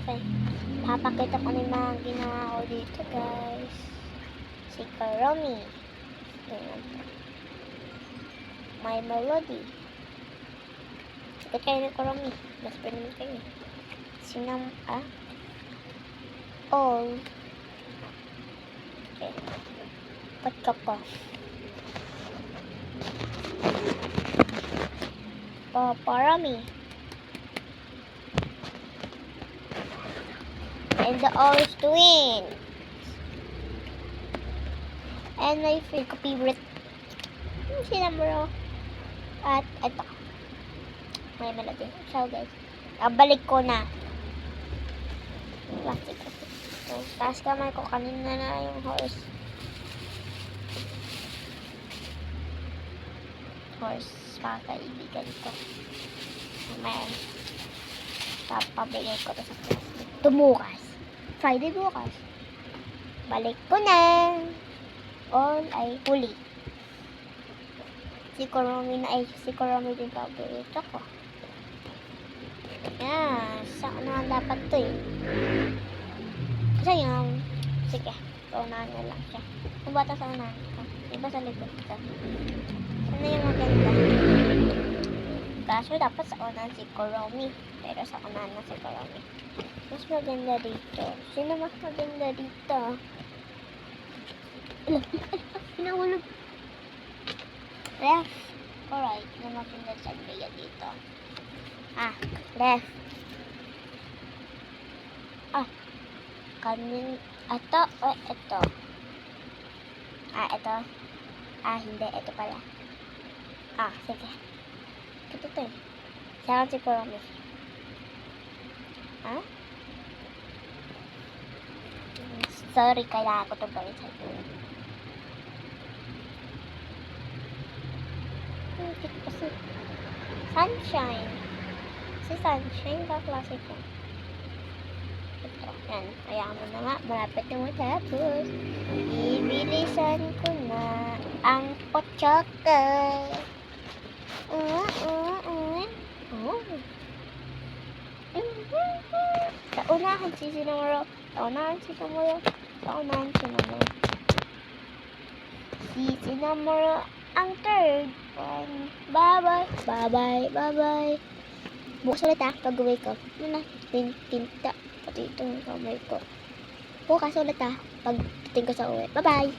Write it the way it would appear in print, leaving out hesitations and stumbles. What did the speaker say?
Okay. Papakita ko na yung mga ginawa ko dito, guys. Si Karomi. My Melody. Sikat kayo ni Karomi. Best friend naman kayo. All. Okay. Ba't ka pa? Parami. And the Orange Twins. And my favorite. Sila bro. At ito. My Melody. So guys. Balik ko na. Plastic. So, taas kamay ko. Kanina na yung horse. Para kaibigan ko. May papabigay ko to sa classmate. Bukas. Friday bukas. Balik ko na. All ay huli. Si Karomi din paborito ko. Yan. Saan na dapat to eh. Kasi yung, sige. Paunahan na lang siya. Kung bata sa unahan ka. Iba sa likod ka. Ano yung maganda? Kaso dapat sa unahan si Karomi. Pero sa unahan na si Karomi. Mas maganda dito. Sino mas maganda dito? Pinawalog. Left. Alright. Sino mas maganda sa Bea dito? Left. Kanin. Ito o ito? Ito. Hindi. Ito pala. Sige. Ito to eh. Saan si Karomi? Sorry, kailangan ko ito gawin sa'yo. Kasi Sunshine. Si Sunshine, kaklase ko. Ito, yan. Kaya mo na nga, malapit na matapos. Ibilisan ko na ang potsaka. Saunahan si Sinamuro. Si Sinamuro ang third one. Bye-bye. Bukas ulit pag-uwi ko. Yun na, tinta. Pati itong kamay ko. Bukas ulit pag-titing ko sa uwi. Bye-bye.